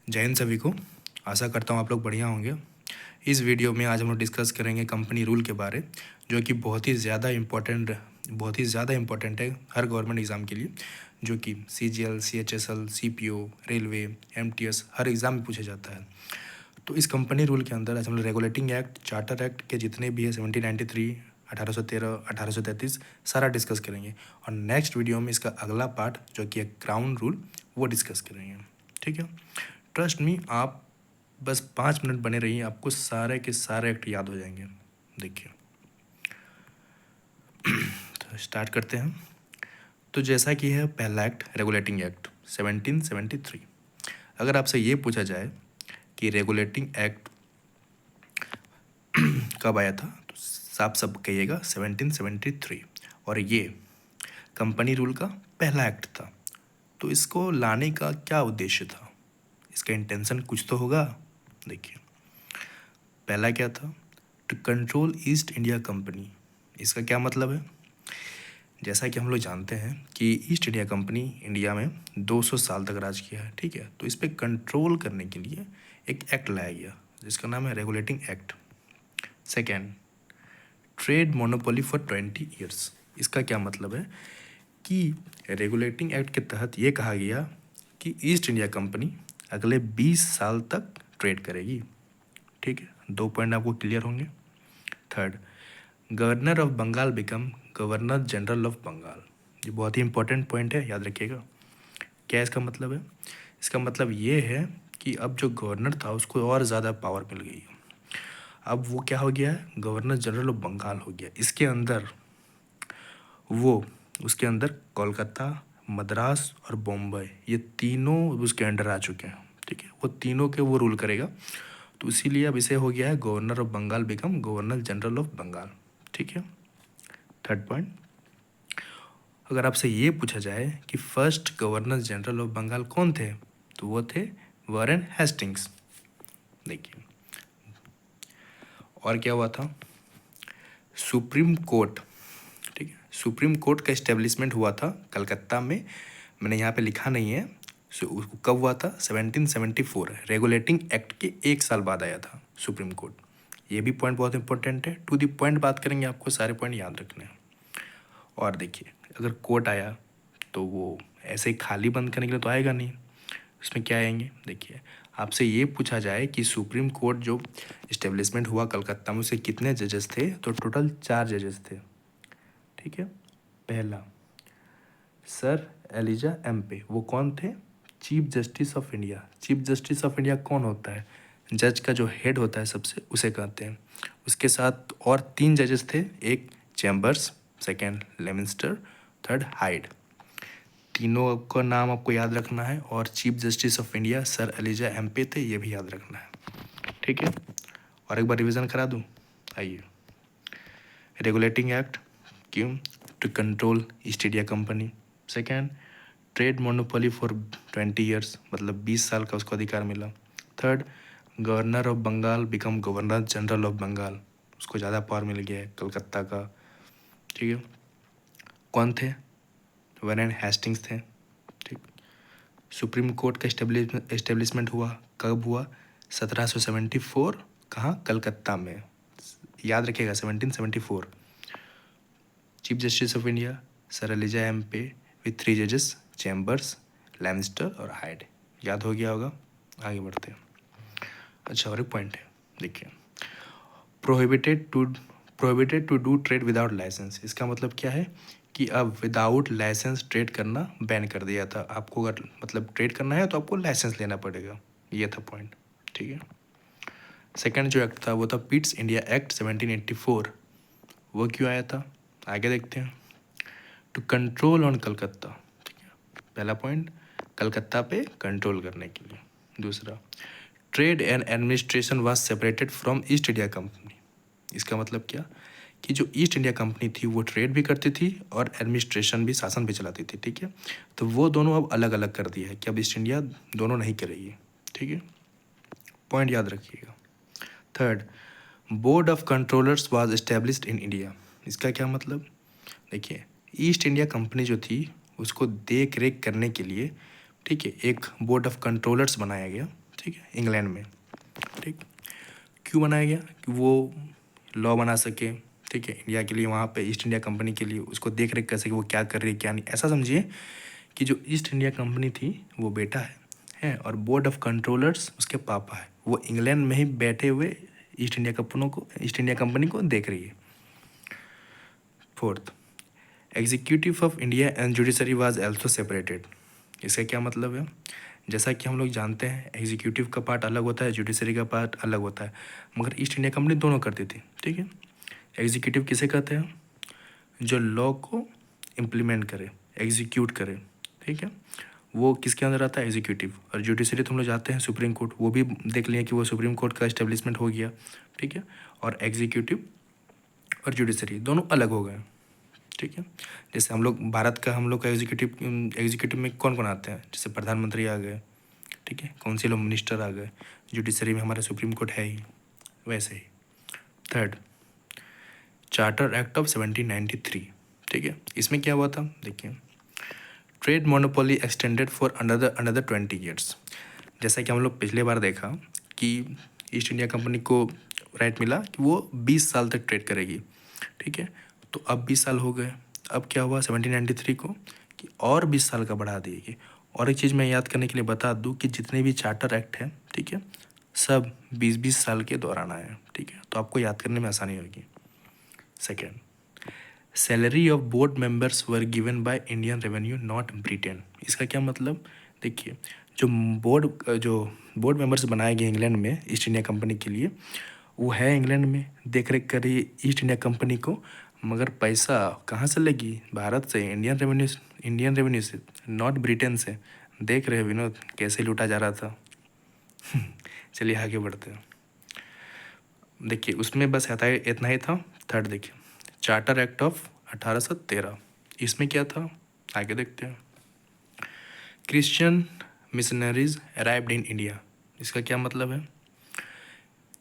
जय हिंद सभी को। आशा करता हूँ आप लोग बढ़िया होंगे। इस वीडियो में आज हम लोग डिस्कस करेंगे कंपनी रूल के बारे, जो कि बहुत ही ज़्यादा इम्पोर्टेंट है हर गवर्नमेंट एग्ज़ाम के लिए, जो कि CGL, CHSL, CPO, railway, MTS हर एग्ज़ाम में पूछा जाता है। तो इस कंपनी रूल के अंदर आज हम लोग रेगुलेटिंग एक्ट, चार्टर एक्ट के जितने भी है 1793, 1813, 1833 सारा डिस्कस करेंगे। और नेक्स्ट वीडियो में इसका अगला पार्ट जो कि है क्राउन रूल, वो डिस्कस करेंगे। ठीक है, ट्रस्ट मी, आप बस 5 मिनट बने रहिए, आपको सारे के सारे एक्ट याद हो जाएंगे। देखिए, तो स्टार्ट करते हैं। तो जैसा कि है पहला एक्ट रेगुलेटिंग एक्ट 1773। अगर आपसे ये पूछा जाए कि रेगुलेटिंग एक्ट कब आया था, तो आप सब कहिएगा 1773। और ये कंपनी रूल का पहला एक्ट था। तो इसको लाने का क्या उद्देश्य था, इसका इंटेंशन कुछ तो होगा। देखिए, पहला क्या था, to control East India Company. इसका क्या मतलब है, जैसा कि हम लोग जानते हैं कि ईस्ट इंडिया कंपनी इंडिया में 200 साल तक राज किया है। ठीक है, तो इस पर कंट्रोल करने के लिए एक एक्ट लाया गया जिसका नाम है regulating act. Second, trade monopoly for 20 years. इसका क्या मतलब है कि रेगुलेटिंग एक्ट के तहत ये कहा गया कि ईस्ट इंडिया कंपनी अगले 20 साल तक ट्रेड करेगी। ठीक है, 2 पॉइंट आपको क्लियर होंगे। Third, governor of Bengal become governor general of Bengal. ये बहुत ही इंपॉर्टेंट पॉइंट है, याद रखिएगा। क्या इसका मतलब है, इसका मतलब ये है कि अब जो गवर्नर था उसको और ज़्यादा पावर मिल गई। अब वो क्या हो गया है, गवर्नर जनरल ऑफ बंगाल हो गया। इसके अंदर वो, उसके अंदर कोलकाता, मद्रास और बॉम्बे, ये तीनों उसके अंडर आ चुके हैं। ठीक है, वो तीनों के वो रूल करेगा। तो इसीलिए अब इसे हो गया है governor of Bengal become governor general of Bengal. ठीक है। थर्ड पॉइंट, अगर आपसे ये पूछा जाए कि first governor general of Bengal कौन थे, तो वो थे वारेन हेस्टिंग्स। देखिए, और क्या हुआ था, सुप्रीम कोर्ट। ठीक है, सुप्रीम कोर्ट का इस्टेब्लिशमेंट हुआ था कलकत्ता में। मैंने यहाँ पे लिखा नहीं है, उसको कब हुआ था, 1774। रेगुलेटिंग एक्ट के 1 साल बाद आया था सुप्रीम कोर्ट। ये भी पॉइंट बहुत इंपॉर्टेंट है, टू द पॉइंट बात करेंगे, आपको सारे पॉइंट याद रखने हैं। और देखिए, अगर कोर्ट आया तो वो ऐसे ही खाली बंद करने के लिए तो आएगा नहीं, उसमें क्या आएंगे। देखिए, आपसे ये पूछा जाए कि सुप्रीम कोर्ट जो इस्टेब्लिशमेंट हुआ कलकत्ता में, उसके कितने जजेस थे, तो टोटल 4 जजेस थे। ठीक है, पहला सर एलिजा एम्पे, वो कौन थे, chief justice of India. Chief justice of India कौन होता है, जज का जो हेड होता है सबसे, उसे कहते हैं। उसके साथ और 3 जजेस थे, एक Chambers, second Lemaistre, third Hyde. तीनों का नाम आपको याद रखना है। और chief justice of India sir Elijah Impey थे, ये भी याद रखना है। ठीक है, और एक बार रिवीजन करा दूँ। आइए, रेगुलेटिंग एक्ट क्यों, to control East India Company. Second, trade monopoly for 20 years, मतलब 20 साल का उसको अधिकार मिला। Third, governor of Bengal become governor general of Bengal, उसको ज़्यादा पावर मिल गया है कलकत्ता का। ठीक है, कौन थे, वारेन हेस्टिंग्स थे। ठीक, सुप्रीम कोर्ट का एस्टेब्लिशमेंट हुआ कब हुआ, 1774। कहाँ, कलकत्ता में, याद रखिएगा 1774। Chief justice of India sir Elijah Impey with 3 जजेस, चैम्बर्स, लैमिस्टर और हाइड। याद हो गया होगा, आगे बढ़ते हैं। अच्छा, और एक पॉइंट है, देखिए, prohibited to do trade without licence. इसका मतलब क्या है कि अब विदाउट लाइसेंस ट्रेड करना बैन कर दिया था। आपको अगर मतलब ट्रेड करना है तो आपको लाइसेंस लेना पड़ेगा, ये था पॉइंट। ठीक है, सेकंड जो एक्ट था वो था पिट्स इंडिया एक्ट 1784। वो क्यों आया था, आगे देखते हैं। To control on Calcutta. ठीक है, पहला पॉइंट, कलकत्ता पे कंट्रोल करने के लिए। दूसरा, trade and administration was separated from east India Company. इसका मतलब क्या, कि जो ईस्ट इंडिया कंपनी थी वो ट्रेड भी करती थी और एडमिनिस्ट्रेशन भी, शासन भी चलाती थी। ठीक है, तो वो दोनों अब अलग अलग कर दिया है कि अब ईस्ट इंडिया दोनों नहीं करेगी। ठीक है, पॉइंट याद रखिएगा। Third, board of controllers was established in India. इसका क्या मतलब, देखिए, ईस्ट इंडिया कंपनी जो थी उसको देख रेख करने के लिए, ठीक है, एक बोर्ड ऑफ कंट्रोलर्स बनाया गया। ठीक है, इंग्लैंड में। ठीक, क्यों बनाया गया? कि वो लॉ बना सके, ठीक है, इंडिया के लिए, वहाँ पे ईस्ट इंडिया कंपनी के लिए, उसको देख रेख कर सके वो क्या कर रही है क्या नहीं। ऐसा समझिए कि जो ईस्ट इंडिया कंपनी थी वो बेटा है और बोर्ड ऑफ कंट्रोलर्स उसके पापा है। वो इंग्लैंड में ही बैठे हुए ईस्ट इंडिया कंपनी को देख रही है। Fourth, executive of India and judiciary was also separated. इसका क्या मतलब है? जैसा कि हम लोग जानते हैं एग्जीक्यूटिव का पार्ट अलग होता है, जुडिशरी का पार्ट अलग होता है, मगर ईस्ट इंडिया कंपनी दोनों करती थी। ठीक है, एग्जीक्यूटिव किसे कहते हैं? जो लॉ को इम्प्लीमेंट करे, एग्जीक्यूट करे। ठीक है, वो किसके अंदर आता है? एग्जीक्यूटिव। और जुडिशरी तो हम लोग जाते हैं सुप्रीम कोर्ट, वो भी देख लिए कि वो सुप्रीम कोर्ट का इस्टेब्लिशमेंट हो गया। ठीक है, और एग्जीक्यूटिव और जुडिशरी दोनों अलग हो गए। ठीक है, जैसे हम लोग भारत का, हम लोग का एग्जीक्यूटिव में कौन कौन आते हैं? जैसे प्रधानमंत्री आ गए, ठीक है, काउंसिल ऑफ मिनिस्टर आ गए, जुडिशरी में हमारा सुप्रीम कोर्ट है ही, वैसे ही। Third, charter act of 1793। ठीक है, इसमें क्या हुआ था? देखिए, trade monopoly extended for another 20 years. जैसा कि हम लोग पिछले बार देखा कि ईस्ट इंडिया कंपनी को राइट मिला कि वो 20 साल तक ट्रेड करेगी। ठीक है, तो अब 20 साल हो गए। अब क्या हुआ 1793 को कि और 20 साल का बढ़ा दिए। और एक चीज़ मैं याद करने के लिए बता दूं कि जितने भी चार्टर एक्ट हैं, ठीक है, सब 20-20 साल के दौरान आए हैं। ठीक है, तो आपको याद करने में आसानी होगी। Second, salary of board members were given by Indian revenue not Britain. इसका क्या मतलब? देखिए, जो बोर्ड मेंबर्स बनाए गए इंग्लैंड में ईस्ट इंडिया कंपनी के लिए, वो है इंग्लैंड में, देख रेख कर रही है ईस्ट इंडिया कंपनी को, मगर पैसा कहाँ से लगी? भारत से, इंडियन रेवेन्यू से, नॉट ब्रिटेन से। देख रहे हैं विनोद कैसे लूटा जा रहा था। चलिए आगे बढ़ते हैं। देखिए, उसमें बस इतना ही था। थर्ड देखिए, चार्टर एक्ट ऑफ 1813। इसमें क्या था? आगे देखते हैं। Christian missionaries arrived in India. इसका क्या मतलब है?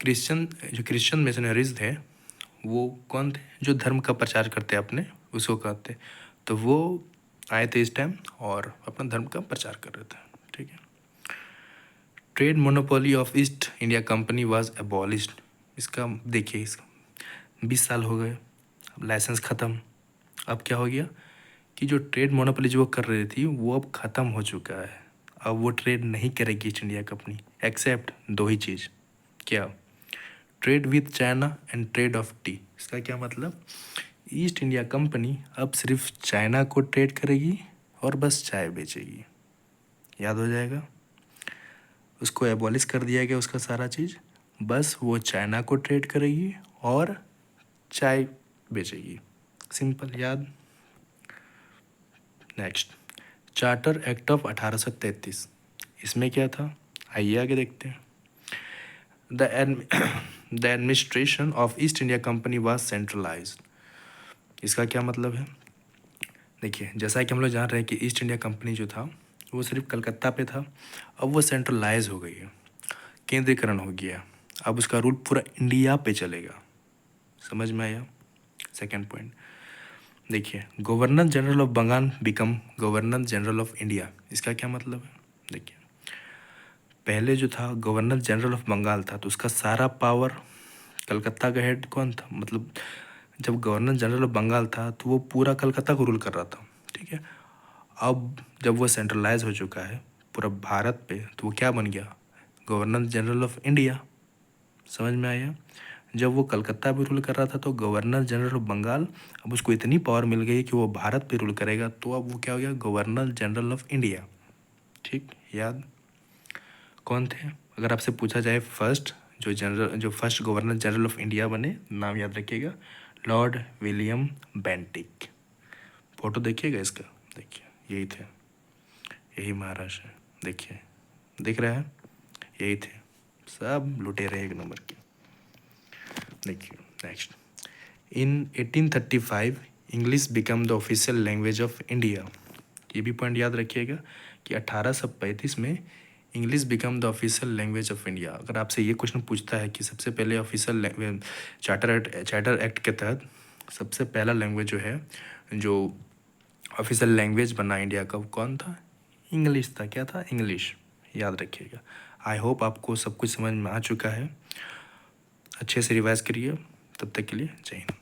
क्रिश्चियन मिशनरीज थे, वो कौन थे? जो धर्म का प्रचार करते अपने, उसको कहते। तो वो आए थे इस टाइम और अपना धर्म का प्रचार कर रहे थे। ठीक है, trade monopoly of east India company was abolished. इसका देखिए, इसका 20 साल हो गए, अब लाइसेंस ख़त्म। अब क्या हो गया कि जो ट्रेड मोनोपोली जो वो कर रही थी वो अब ख़त्म हो चुका है। अब वो ट्रेड नहीं करेगी ईस्ट इंडिया कंपनी, एक्सेप्ट दो ही चीज़। क्या? Trade with China and trade off T. इसका क्या मतलब? ईस्ट इंडिया कंपनी अब सिर्फ चाइना को ट्रेड करेगी और बस चाय बेचेगी। याद हो जाएगा, उसको एबॉलिश कर दिया गया उसका सारा चीज़, बस वो चाइना को ट्रेड करेगी और चाय बेचेगी। सिंपल, याद। Next, charter act of 1833। इसमें क्या था? आइए आगे देखते हैं। The administration of east India company was centralised. इसका क्या मतलब है? देखिए, जैसा कि हम लोग जान रहे हैं कि ईस्ट इंडिया कंपनी जो था वो सिर्फ कलकत्ता पे था, अब वो सेंट्रलाइज हो गई है, केंद्रीकरण हो गया। अब उसका रूल पूरा इंडिया पे चलेगा। समझ में आया? सेकेंड पॉइंट देखिए, governor general of Bengal become governor general of India. इसका क्या मतलब है? देखिए, पहले जो था गवर्नर जनरल ऑफ बंगाल था, तो उसका सारा पावर, कलकत्ता का हेड कौन था? मतलब जब गवर्नर जनरल ऑफ बंगाल था तो वो पूरा कलकत्ता को रूल कर रहा था। ठीक है, अब जब वो सेंट्रलाइज हो चुका है पूरा भारत पे, तो वो क्या बन गया? Governor general of India. समझ में आया? जब वो कलकत्ता पे रूल कर रहा था तो गवर्नर जनरल ऑफ बंगाल, अब उसको इतनी पावर मिल गई कि वो भारत पे रूल करेगा, तो अब वो क्या हो गया? Governor general of India. ठीक, याद कौन थे? अगर आपसे पूछा जाए जो first governor general of India बने, नाम याद रखिएगा, लॉर्ड विलियम बेंटिक। फोटो देखिएगा इसका, देखिए यही थे, यही महाराज है, देखिए दिख रहा है, यही थे, सब लुटेरे एक नंबर के। देखिए next, in 1835 English become the official language of India. ये भी पॉइंट याद रखिएगा कि 1835 में English become the official language of India. अगर आपसे ये क्वेश्चन पूछता है कि सबसे पहले ऑफिशियल चार्टर एक्ट के तहत सबसे पहला लैंग्वेज जो है, जो ऑफिशियल लैंग्वेज बना इंडिया का, वो कौन था? इंग्लिश था। क्या था? इंग्लिश। याद रखिएगा। आई होप आपको सब कुछ समझ में आ चुका है। अच्छे से रिवाइज करिए। तब तक के लिए जय हिंद।